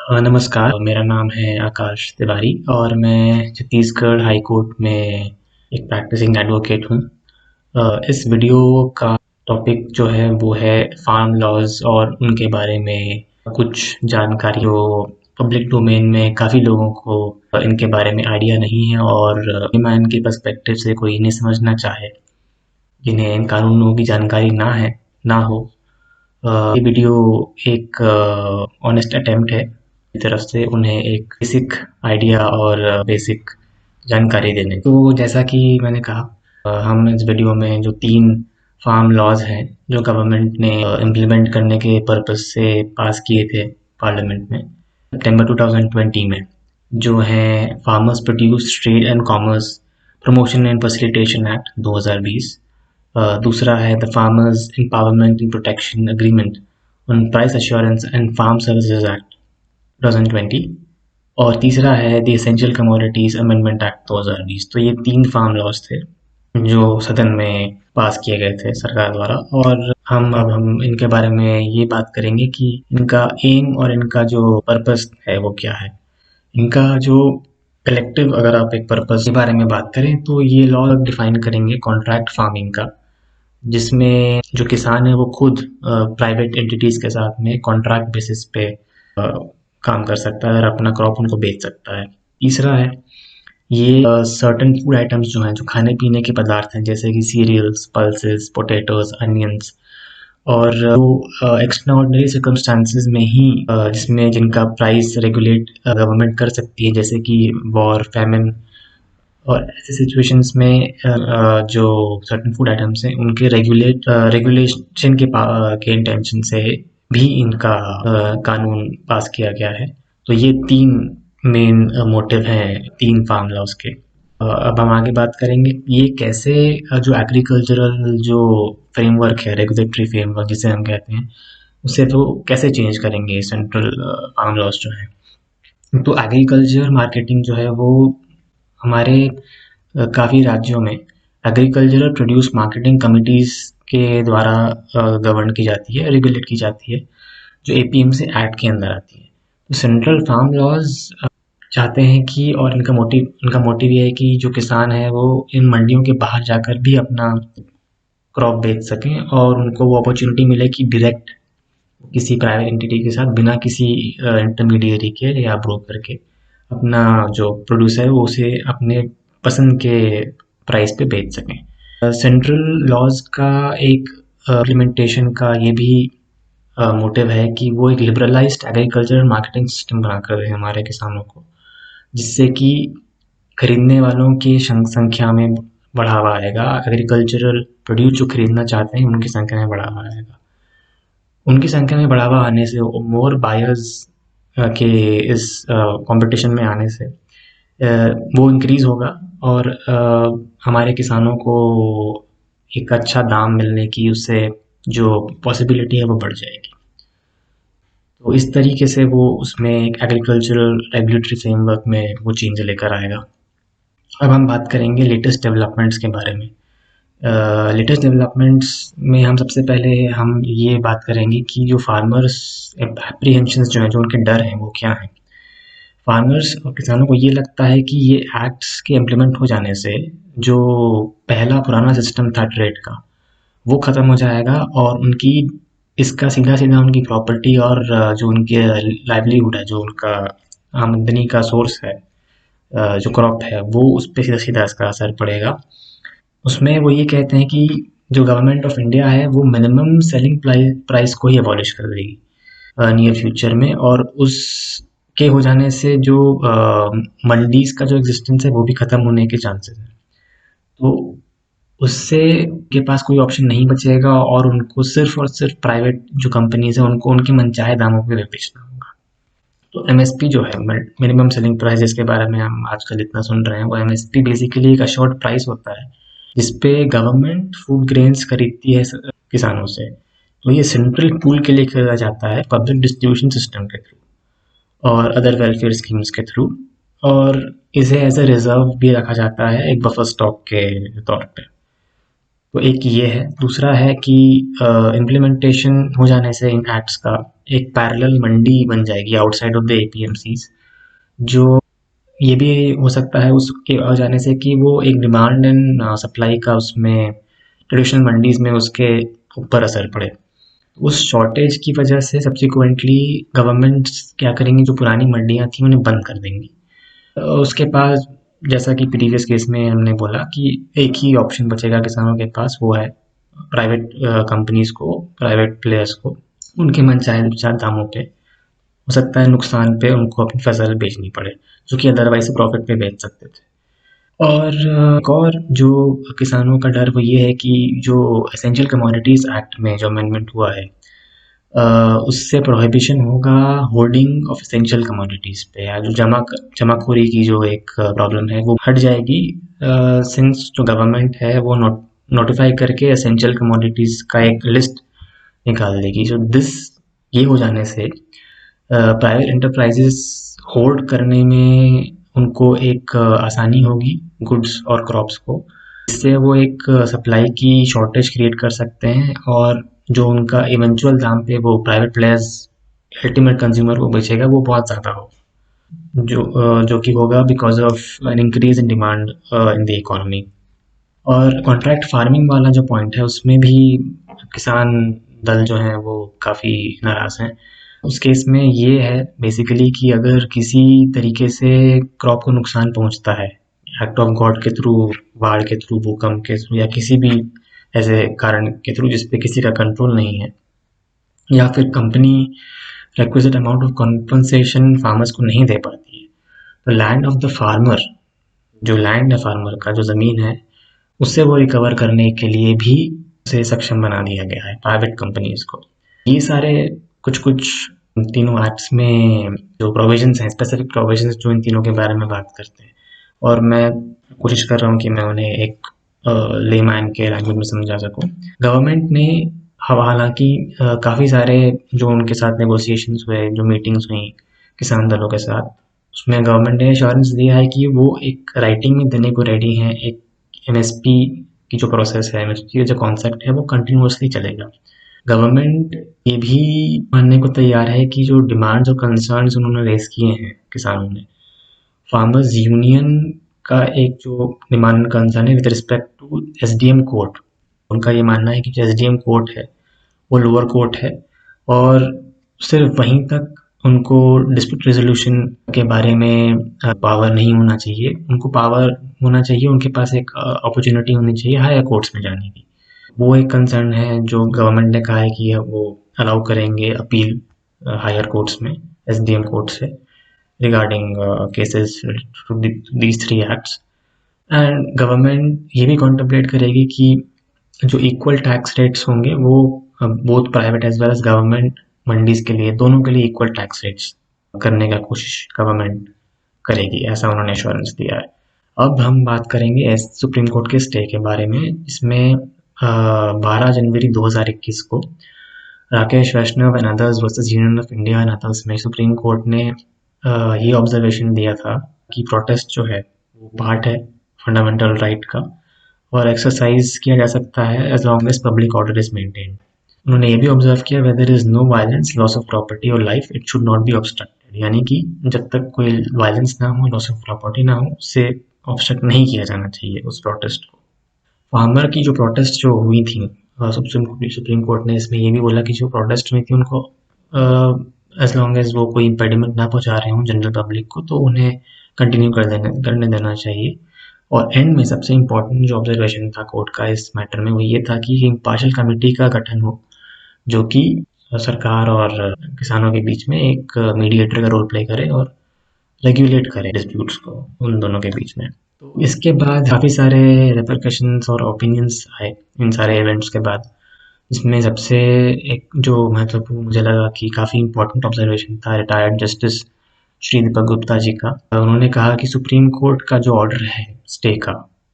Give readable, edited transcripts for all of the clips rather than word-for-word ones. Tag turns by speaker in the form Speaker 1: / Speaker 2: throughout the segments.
Speaker 1: नमस्कार, मेरा नाम है आकाश तिवारी और मैं छत्तीसगढ़ हाई कोर्ट में एक प्रैक्टिसिंग एडवोकेट हूँ। इस वीडियो का टॉपिक जो है वो है फार्म लॉज़ और उनके बारे में कुछ जानकारी जो पब्लिक डोमेन में काफ़ी लोगों को इनके बारे में आइडिया नहीं है और ह्यूमन के पर्सपेक्टिव से कोई इन्हें समझना चाहे, जिन्हें इन कानूनों की जानकारी ना हो। ये वीडियो एक ऑनेस्ट अटेम्प्ट है मेरी तरफ से उन्हें एक बेसिक आइडिया और बेसिक जानकारी देने। तो जैसा कि मैंने कहा, हम इस वीडियो में जो 3 फार्म लॉज़ हैं जो गवर्नमेंट ने इम्प्लीमेंट करने के पर्पज़ से पास किए थे पार्लियामेंट में सितंबर 2020 में, जो हैं farmers produce trade and commerce promotion and facilitation act 2020। दूसरा है the farmers empowerment and protection agreement on price assurance and farm services act 2020। और तीसरा है the essential commodities amendment act 2020। तो ये 3 फार्म लॉज थे जो सदन में पास किए गए थे सरकार द्वारा, और हम इनके बारे में ये बात करेंगे कि इनका एम और इनका जो पर्पस है वो क्या है। इनका जो कलेक्टिव, अगर आप एक पर्पस के बारे में बात करें तो ये लॉ डिफाइन करेंगे कॉन्ट्रैक्ट फार्मिंग का, जिसमें जो किसान है वो खुद प्राइवेट एंटिटीज के साथ में कॉन्ट्रैक्ट बेसिस पे काम कर सकता है और अपना क्रॉप उनको बेच सकता है। तीसरा है ये सर्टेन फूड आइटम्स जो हैं, जो खाने पीने के पदार्थ हैं, जैसे कि सीरियल्स, पल्सेस, पोटैटोज, अनियंस, और जो एक्स्ट्रा ऑर्डिनरी सर्कमस्टांसिस में ही जिसमें जिनका प्राइस रेगुलेट गवर्नमेंट कर सकती है, जैसे कि वॉर, फैमिन, और ऐसे सिचुएशंस में जो सर्टेन फूड आइटम्स हैं उनके रेगुलेशन के इंटेंशन से भी इनका कानून पास किया गया है। तो ये 3 मेन मोटिव हैं 3 फार्म लॉज के। अब हम आगे बात करेंगे ये कैसे जो एग्रीकल्चरल जो फ्रेमवर्क है, रेगुलेटरी फ्रेमवर्क जिसे हम कहते हैं, उसे तो कैसे चेंज करेंगे सेंट्रल फार्म लॉज जो है। तो एग्रीकल्चर मार्केटिंग जो है वो हमारे काफ़ी राज्यों में एग्रीकल्चरल प्रोड्यूस मार्केटिंग कमिटीज़ के द्वारा गवर्न की जाती है, रेगुलेट की जाती है, जो एपीएमसी एक्ट के अंदर आती है। तो सेंट्रल फार्म लॉज चाहते हैं कि, और इनका मोटिव ये है कि जो किसान है वो इन मंडियों के बाहर जाकर भी अपना क्रॉप बेच सकें और उनको वो अपॉर्चुनिटी मिले कि डायरेक्ट किसी प्राइवेट एंटिटी के साथ बिना किसी इंटरमीडिएरी के या ब्रोकर के अपना जो प्रोड्यूस है वो उसे अपने पसंद के प्राइस पे बेच सकें। सेंट्रल लॉज का एक इम्प्लीमेंटेशन का ये भी मोटिव है कि वो एक लिबरलाइज्ड एग्रीकल्चरल मार्केटिंग सिस्टम बना कर दें हमारे किसानों को, जिससे कि खरीदने वालों की संख्या में बढ़ावा आएगा। एग्रीकल्चरल प्रोड्यूस जो खरीदना चाहते हैं उनकी संख्या में बढ़ावा आएगा। उनकी संख्या में बढ़ावा आने से, मोर बायर्स के इस कंपटीशन में आने से वो इंक्रीज़ होगा और हमारे किसानों को एक अच्छा दाम मिलने की उससे जो पॉसिबिलिटी है वो बढ़ जाएगी। तो इस तरीके से वो उसमें एक एग्रीकल्चरल रेगुलेटरी फ्रेमवर्क में वो चेंज लेकर आएगा। अब हम बात करेंगे लेटेस्ट डेवलपमेंट्स के बारे में। लेटेस्ट डेवलपमेंट्स में हम सबसे पहले हम ये बात करेंगे कि जो फार्मर्स एप्रीहेंशंस जो हैं, जो उनके डर हैं वो क्या हैं। फार्मर्स और किसानों को ये लगता है कि ये एक्ट्स के इम्प्लीमेंट हो जाने से जो पहला पुराना सिस्टम था ट्रेड का वो ख़त्म हो जाएगा और उनकी इसका सीधा उनकी प्रॉपर्टी और जो उनके लाइवलीहुड है, जो उनका आमदनी का सोर्स है, जो क्रॉप है, वो उस पर सीधा सीधा इसका असर पड़ेगा। उसमें वो ये कहते हैं कि जो गवर्नमेंट ऑफ इंडिया है वो मिनिमम सेलिंग प्राइस को ही अबॉलिश कर देगी नियर फ्यूचर में, और उसके हो जाने से जो मंडीज का जो एग्जिस्टेंस है वो भी ख़त्म होने के चांसेस हैं। तो उससे के पास कोई ऑप्शन नहीं बचेगा और उनको सिर्फ और सिर्फ प्राइवेट जो कंपनीज हैं उनको उनके मनचाहे दामों पे बेचना होगा। तो एमएसपी जो है, मिनिमम सेलिंग प्राइस, जिसके बारे में हम आजकल इतना सुन रहे हैं, वो एमएसपी बेसिकली एक अशोर्ड प्राइस होता है जिसपे गवर्नमेंट फूड ग्रेन्स खरीदती है किसानों से। तो ये सेंट्रल पूल के लिए खरीदा जाता है पब्लिक डिस्ट्रीब्यूशन सिस्टम के थ्रू और अदर वेलफेयर स्कीम्स के थ्रू, और इसे एज ए रिजर्व भी रखा जाता है एक बफर स्टॉक के तौर पे। तो एक ये है। दूसरा है कि इम्प्लीमेंटेशन हो जाने से इन एक्ट्स का एक पैरेलल मंडी बन जाएगी आउटसाइड ऑफ द एपीएमसीज, जो ये भी हो सकता है उसके आ जाने से कि वो एक डिमांड एंड सप्लाई का उसमें ट्रेडिशनल मंडीज में उसके ऊपर असर पड़े। उस शॉर्टेज की वजह से सब्सिक्वेंटली गवर्नमेंट्स क्या करेंगी, जो पुरानी मंडियाँ थी उन्हें बंद कर देंगी। उसके पास, जैसा कि प्रीवियस केस में हमने बोला कि एक ही ऑप्शन बचेगा किसानों के पास, वो है प्राइवेट कंपनीज को, प्राइवेट प्लेयर्स को उनके मनचाहे दामों पे, हो सकता है नुकसान पे, उनको अपनी फसल बेचनी पड़े, जो कि अदरवाइज प्रॉफिट पे बेच सकते थे। और एक और जो किसानों का डर वो ये है कि जो एसेंशियल कमोडिटीज़ एक्ट में जो अमेंडमेंट हुआ है, उससे प्रोहिबिशन होगा होर्डिंग ऑफ एसेंशियल कमोडिटीज़ पे, या जो जमाखोरी की जो एक प्रॉब्लम है वो हट जाएगी, सिंस जो गवर्नमेंट है वो नोटिफाई करके एसेंशियल कमोडिटीज़ का एक लिस्ट निकाल देगी। जो दिस ये हो जाने से प्राइवेट एंटरप्राइजेस होल्ड करने में उनको एक आसानी होगी गुड्स और क्रॉप्स को। इससे वो एक सप्लाई की शॉर्टेज क्रिएट कर सकते हैं, और जो उनका इवेंचुअल दाम पे वो प्राइवेट प्लेयर्स अल्टीमेट कंज्यूमर को बेचेगा वो बहुत ज़्यादा हो, जो कि होगा because of an increase in demand in the economy. और कॉन्ट्रैक्ट फार्मिंग वाला जो पॉइंट है उसमें भी किसान दल जो हैं वो काफ़ी नाराज़ हैं। उस केस में ये है बेसिकली कि अगर किसी तरीके से क्रॉप को नुकसान पहुंचता है, एक्ट ऑफ गॉड के थ्रू, बाढ़ के थ्रू, भूकंप के थ्रू, या किसी भी ऐसे कारण के थ्रू जिस पे किसी का कंट्रोल नहीं है, या फिर company requisite amount of compensation farmers को नहीं दे पाती है, तो लैंड ऑफ द फार्मर, जो लैंड है फार्मर का, जो ज़मीन है, उससे वो रिकवर करने के लिए भी उसे सक्षम बना दिया गया है प्राइवेट कंपनीज को। ये सारे कुछ कुछ तीनों एक्ट्स में जो प्रोविजंस हैं, स्पेसिफिक प्रोविजंस जो इन तीनों के बारे में बात करते हैं, और मैं कोशिश कर रहा हूँ कि मैं उन्हें एक लेमैन के लैंग्वेज में समझा सकूँ। गवर्नमेंट ने हालांकि काफ़ी सारे जो उनके साथ नेगोशिएशंस हुए, जो मीटिंग्स हुई किसान दलों के साथ, उसमें गवर्नमेंट ने एश्योरेंस दिया है कि वो एक राइटिंग में देने को रेडी हैं, एक एमएसपी की जो प्रोसेस है, एमएसपी का जो कॉन्सेप्ट है वो कंटिन्यूअसली चलेगा। गवर्नमेंट ये भी मानने को तैयार है कि जो डिमांड्स और कंसर्न्स उन्होंने रेज किए हैं किसानों ने, फार्मर्स यूनियन का एक जो डिमांड कंसर्न है with respect to SDM court, उनका ये मानना है कि जो एसडीएम कोर्ट है वो लोअर कोर्ट है, और सिर्फ वहीं तक उनको डिस्प्यूट रेजोल्यूशन के बारे में पावर नहीं होना चाहिए, उनको पावर होना चाहिए, उनके पास एक अपॉर्चुनिटी होनी चाहिए हायर कोर्ट्स में जाने की। वो एक कंसर्न है जो गवर्नमेंट ने कहा है कि वो अलाउ करेंगे अपील हायर कोर्ट्स में, एसडीएम कोर्ट से, regarding cases to these three acts. And government ये भी कॉन्टेम्पलेट करेगी कि जो इक्वल टैक्स रेट्स होंगे वो both private as well as government mandis के लिए, दोनों के लिए इक्वल टैक्स रेट्स करने का कोशिश गवर्नमेंट करेगी, ऐसा उन्होंने एश्योरेंस दिया है। अब हम बात करेंगे सुप्रीम कोर्ट के स्टे के बारे में। इसमें 12 जनवरी 2021 को Rakesh Vaishnav and others versus union of India and others में सुप्रीम कोर्ट ने ये ऑब्जर्वेशन दिया था कि प्रोटेस्ट जो है वो पार्ट है फंडामेंटल राइट का, और एक्सरसाइज किया जा सकता है as long as public order is maintained. उन्होंने ये भी ऑब्जर्व किया whether is no violence, loss of property और life, it should not be obstructed, यानी कि जब तक कोई वायलेंस ना हो, लॉस ऑफ प्रॉपर्टी ना हो, उससे ऑब्स्ट्रक्ट नहीं किया जाना चाहिए उस प्रोटेस्ट को। फार्मर की जो प्रोटेस्ट जो हुई थी, सुप्रीम कोर्ट ने इसमें ये भी बोला कि जो प्रोटेस्ट हुई थी उनको एज लॉन्ग एज वो कोई इम्पेडिमेंट ना पहुंचा रहे हों जनरल पब्लिक को, तो उन्हें कंटिन्यू करने देना चाहिए। और एंड में सबसे इम्पोर्टेंट जो ऑब्जर्वेशन था कोर्ट का इस मैटर में वो ये था कि इम्पार्शियल कमेटी का गठन हो, जो कि सरकार और किसानों के बीच में एक मीडिएटर का रोल प्ले करे और रेगुलेट करे डिस्प्यूट्स को उन दोनों के बीच में। तो इसके बाद काफ़ी सारे रेपरकशंस और ओपिनियंस आए इन सारे इवेंट्स के बाद। इसमें सबसे एक जो महत्वपूर्ण मुझे लगा कि काफ़ी इम्पोर्टेंट ऑब्जर्वेशन था रिटायर्ड जस्टिस श्री दीपक गुप्ता जी का। उन्होंने कहा कि सुप्रीम कोर्ट का जो ऑर्डर है स्टे का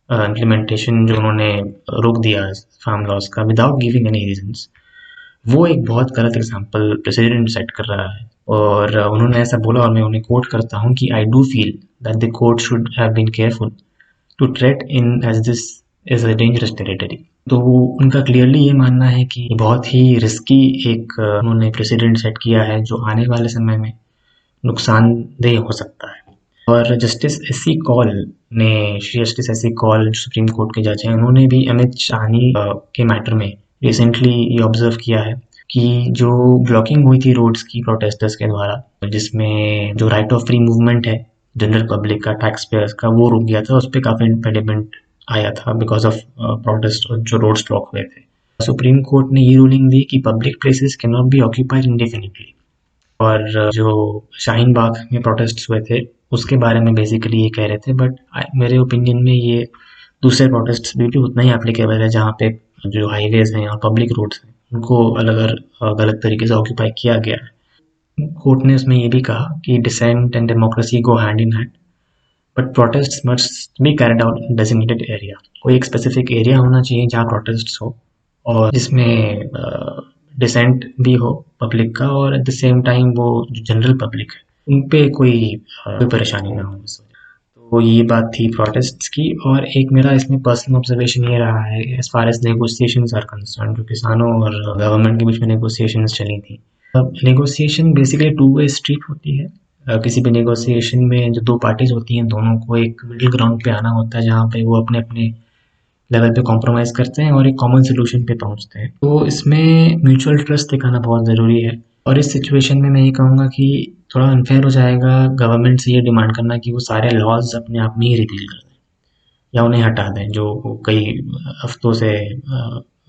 Speaker 1: इम्प्लीमेंटेशन जो उन्होंने रोक दिया फार्म लॉस का विदाउट गिविंग एनी रीजंस, वो एक बहुत गलत एग्जाम्पल प्रेसिडेंट सेट कर रहा है। और उन्होंने ऐसा बोला, और मैं उन्हें कोट करता हूँ कि I do feel that the court should have been careful to tread in as this is a dangerous territory. तो उनका क्लियरली ये मानना है कि बहुत ही रिस्की एक उन्होंने प्रेसिडेंट सेट किया है जो आने वाले समय में नुकसानदेह हो सकता है। और जस्टिस एस सी कौल ने Shri justice S C Kaul जो सुप्रीम कोर्ट के जज हैं, उन्होंने भी अमित शाहनी के मैटर में रिसेंटली ये ऑब्जर्व किया है कि जो ब्लॉकिंग हुई थी रोड्स की प्रोटेस्टर्स के द्वारा, जिसमें जो राइट ऑफ फ्री मूवमेंट है जनरल पब्लिक का, टैक्स पेयर्स का, वो रुक गया था। उस पर काफ़ी इम्पेडिमेंट आया था बिकॉज ऑफ प्रोटेस्ट, जो रोड्स ब्लॉक हुए थे। सुप्रीम कोर्ट ने ये रूलिंग दी कि public places can not be occupied इंडेफिनिटली। और जो शाहीन बाग में प्रोटेस्ट हुए थे उसके बारे में बेसिकली ये कह रहे थे, बट मेरे ओपिनियन में ये दूसरे प्रोटेस्ट भी उतना ही एप्लीकेबल है जहाँ पे जो हाईवेज हैं और पब्लिक रोड्स हैं उनको अलग गलत तरीके से ऑक्यूपाई किया गया है। कोर्ट ने उसमें ये भी कहा कि dissent and democracy go hand in hand, but protest must be carried out in designated area. कोई एक स्पेसिफिक एरिया होना चाहिए जहाँ प्रोटेस्ट हो और जिसमें डिसेंट भी हो पब्लिक का, और एट द सेम टाइम वो जो जनरल पब्लिक है उन पे कोई परेशानी ना हो। तो ये बात थी प्रोटेस्ट्स की। और एक मेरा इसमें पर्सनल ऑब्जर्वेशन ये रहा है as far as negotiations are concern, जो किसानों और गवर्नमेंट के बीच में नेगोशिएशंस चली थी। अब negotiation basically two way street होती है। किसी भी नेगोशिएशन में जो दो पार्टीज होती हैं दोनों को एक मिडिल ग्राउंड पे आना होता है जहाँ पे वो अपने अपने लेवल पे कॉम्प्रोमाइज़ करते हैं और एक कॉमन सोल्यूशन पे पहुँचते हैं। तो इसमें म्यूचुअल ट्रस्ट दिखाना बहुत ज़रूरी है। और इस सिचुएशन में मैं ये कहूँगा कि थोड़ा अनफेयर हो जाएगा गवर्नमेंट से ये डिमांड करना कि वो सारे लॉज अपने आप में ही रिपील कर दें या उन्हें हटा दें, जो कई हफ्तों से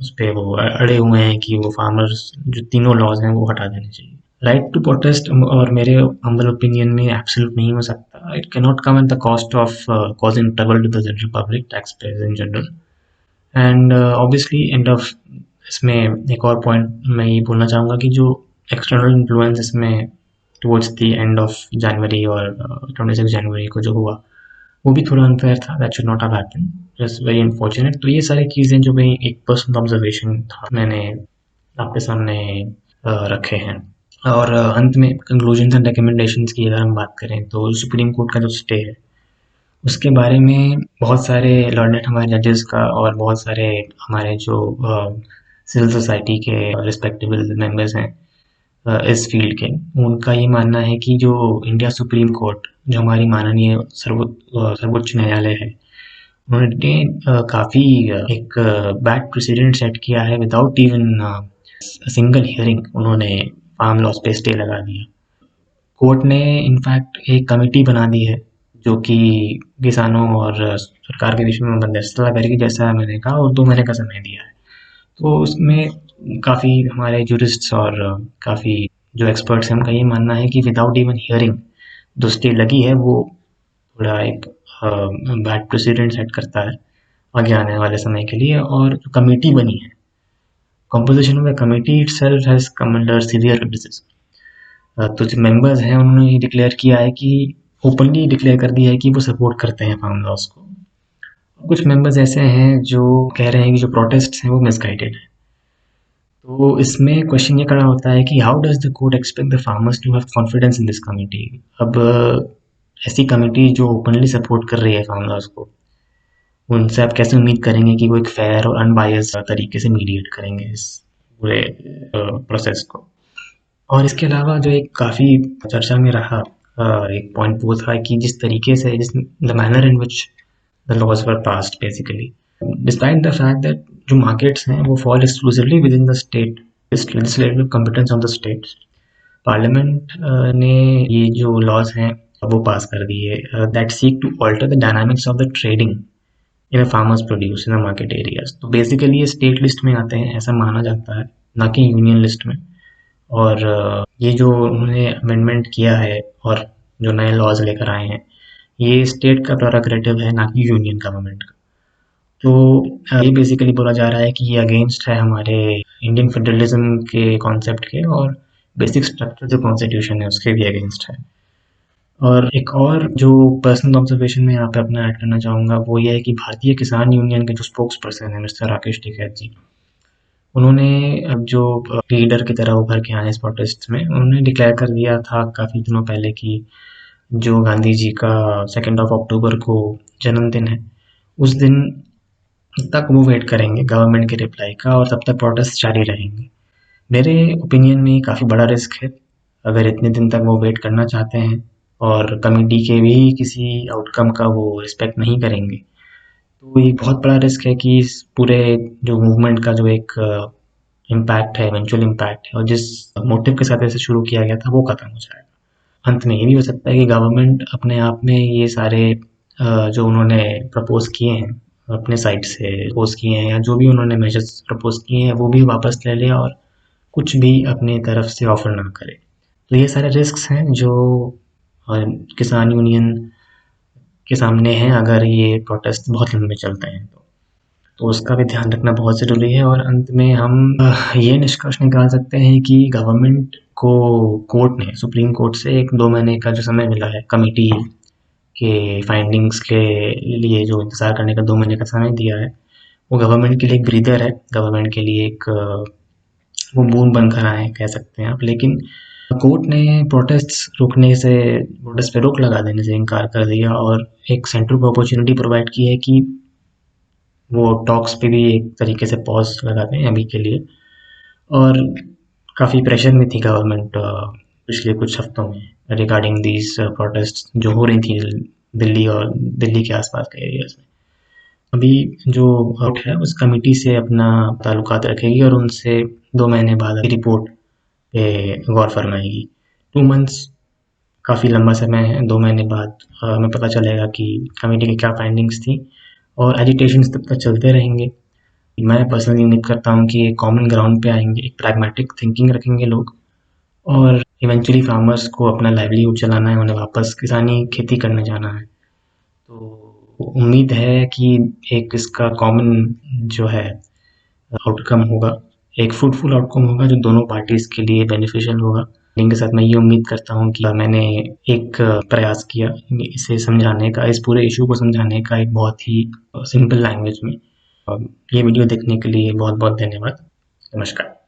Speaker 1: उस पर वो अड़े हुए हैं कि वो फार्मर्स जो तीनों लॉज हैं वो हटा देने चाहिए। राइट टू प्रोटेस्ट और मेरे हम्बल ओपिनियन में एब्सोल्यूट नहीं हो सकता। It can not come at the cost of causing trouble to the general public, tax payers in general. And obviously end of इसमें एक और पॉइंट मैं ये बोलना चाहूँगा कि जो एक्सटर्नल इन्फ्लुएंस इसमें towards the end of January और 26 जनवरी को जो हुआ वो भी थोड़ा अनफेयर था। That should not have happened, just very unfortunate. तो ये सारी चीज़ें जो भाई एक पर्सनल ऑब्जर्वेशन था मैंने आपके सामने रखे हैं। और अंत में कंक्लूजन्स एंड रिकमेंडेशंस की अगर हम बात करें तो सुप्रीम कोर्ट का जो स्टे है उसके बारे में बहुत सारे लर्नेड हमारे जजेस का और बहुत सारे हमारे जो सिविल सोसाइटी के रिस्पेक्टेबल मेंबर्स हैं इस फील्ड के, उनका ये मानना है कि जो इंडिया सुप्रीम कोर्ट जो हमारी माननीय सर्वोच्च न्यायालय है, उन्होंने काफ़ी एक बैड प्रेसिडेंट सेट किया है। विदाउट इवन सिंगल हियरिंग उन्होंने फार्म लॉस पे स्टे लगा दिया। कोर्ट ने इनफैक्ट एक कमेटी बना दी है जो कि किसानों और सरकार के बीच में मध्यस्थता करेगी, जैसा मैंने कहा, और 2 महीने का समय दिया है। तो उसमें काफ़ी हमारे जूरिस्ट्स और काफ़ी जो एक्सपर्ट्स हैं उनका ये मानना है कि विदाउट इवन हियरिंग जो स्टे लगी है वो थोड़ा एक बैड प्रेसिडेंट सेट करता है आगे आने वाले समय के लिए। और जो कमेटी बनी है, composition of the committee itself has come under severe criticism. तो जो मेंबर्स हैं उन्होंने ये डिक्लेयर किया है कि ओपनली डिक्लेयर कर दिया है कि वो सपोर्ट करते हैं फार्म लॉस को। कुछ मेंबर्स ऐसे हैं जो कह रहे हैं कि जो प्रोटेस्ट हैं वो मिसगाइडेड है। तो इसमें क्वेश्चन ये खड़ा होता है कि how does the court expect the farmers to have confidence in this committee. अब ऐसी कमिटी जो ओपनली सपोर्ट कर रही है फार्म लॉस को, उनसे आप कैसे उम्मीद करेंगे कि वो एक फेयर और अनबायस्ड तरीके से मीडिएट करेंगे इस पूरे प्रोसेस को। और इसके अलावा जो एक काफ़ी चर्चा में रहा एक पॉइंट वो था कि जिस तरीके से the manner in which the laws were passed basically, despite the fact that जो मार्केट्स हैं वो fall exclusively within the state legislative competence of the states. Parliament ने ये जो लॉज हैं वो पास कर दिए that seek to alter the dynamics of the trading in farmers produce in the market areas. तो बेसिकली ये state list में आते हैं ऐसा माना जाता है, ना कि यूनियन लिस्ट में। और ये जो उन्होंने अमेंडमेंट किया है और जो नए लॉज लेकर आए हैं, ये स्टेट का प्रोरेगेटिव है, ना कि यूनियन गवर्नमेंट का। तो ये बेसिकली बोला जा रहा है कि ये अगेंस्ट है हमारे इंडियन फेडरलिज्म के कॉन्सेप्ट के, और बेसिक स्ट्रक्चर जो कॉन्स्टिट्यूशन है उसके भी अगेंस्ट है। और एक और जो पर्सनल ऑब्जर्वेशन में यहाँ पे अपना ऐड करना चाहूँगा वो ये है कि भारतीय किसान यूनियन के जो स्पोक्स पर्सन है मिस्टर राकेश टिकैत जी, उन्होंने अब जो लीडर की तरह उभर के आए इस प्रोटेस्ट में, उन्होंने डिक्लेयर कर दिया था काफ़ी दिनों पहले कि जो गांधी जी का 2 अक्टूबर को जन्मदिन है, उस दिन तक वो वेट करेंगे गवर्नमेंट के रिप्लाई का और तब तक प्रोटेस्ट जारी रहेंगे। मेरे ओपिनियन में काफ़ी बड़ा रिस्क है अगर इतने दिन तक वो वेट करना चाहते हैं और कमिटी के भी किसी आउटकम का वो रिस्पेक्ट नहीं करेंगे, तो ये बहुत बड़ा रिस्क है कि इस पूरे जो मूवमेंट का जो एक इम्पैक्ट है, इवेंचुअल इम्पैक्ट है और जिस मोटिव के साथ इसे शुरू किया गया था वो खत्म हो जाएगा। अंत में ये भी हो सकता है कि गवर्नमेंट अपने आप में ये सारे जो उन्होंने प्रपोज किए हैं अपने साइड से प्रपोज किए हैं या जो भी उन्होंने मेजर्स प्रपोज किए हैं वो भी वापस ले ले और कुछ भी अपनी तरफ से ऑफर ना करे। तो ये सारे रिस्क्स हैं जो अ, किसान यूनियन के सामने हैं अगर ये प्रोटेस्ट बहुत लंबे चलते हैं तो उसका भी ध्यान रखना बहुत ज़रूरी है। और अंत में हम ये निष्कर्ष निकाल सकते हैं कि गवर्नमेंट को कोर्ट ने सुप्रीम कोर्ट से 1-2 महीने का जो समय मिला है कमिटी के फाइंडिंग्स के लिए जो इंतज़ार करने का 2 महीने का समय दिया है, वो गवर्नमेंट के लिए एक ब्रीदर है, गवर्नमेंट के लिए एक वो बूंद बनकर आए कह सकते हैं आप। लेकिन कोर्ट ने प्रोटेस्ट पे रोक लगा देने से इनकार कर दिया और एक सेंटर को अपॉर्चुनिटी प्रोवाइड की है कि वो टॉक्स पे भी एक तरीके से पॉज लगा दें अभी के लिए। और काफ़ी प्रेशर में थी गवर्नमेंट पिछले कुछ हफ्तों में रिगार्डिंग दीज प्रोटेस्ट जो हो रही थी दिल्ली और दिल्ली के आसपास के एरियाज में। अभी जो आउट है उस कमिटी से अपना ताल्लुकात रखेगी और उनसे 2 महीने बाद रिपोर्ट पे गौर फरमाएगी। 2 मंथ्स काफ़ी लंबा समय है। 2 महीने बाद हमें पता चलेगा कि कमेटी की क्या फाइंडिंग्स थी और एजिटेशंस तब तक चलते रहेंगे। मैं पर्सनली उम्मीद करता हूँ कि एक कॉमन ग्राउंड पे आएंगे, एक प्रैग्मेटिक थिंकिंग रखेंगे लोग और इवेंचुअली फार्मर्स को अपना लाइवलीहुड चलाना है, उन्हें वापस किसानी खेती करने जाना है। तो उम्मीद है कि एक इसका कॉमन जो है आउटकम होगा, एक फ्रूटफुल आउटकम होगा जो दोनों पार्टीज के लिए बेनिफिशियल होगा। इनके साथ मैं ये उम्मीद करता हूँ कि मैंने एक प्रयास किया इसे समझाने का, इस पूरे इशू को समझाने का एक बहुत ही सिंपल लैंग्वेज में। ये वीडियो देखने के लिए बहुत बहुत धन्यवाद। नमस्कार।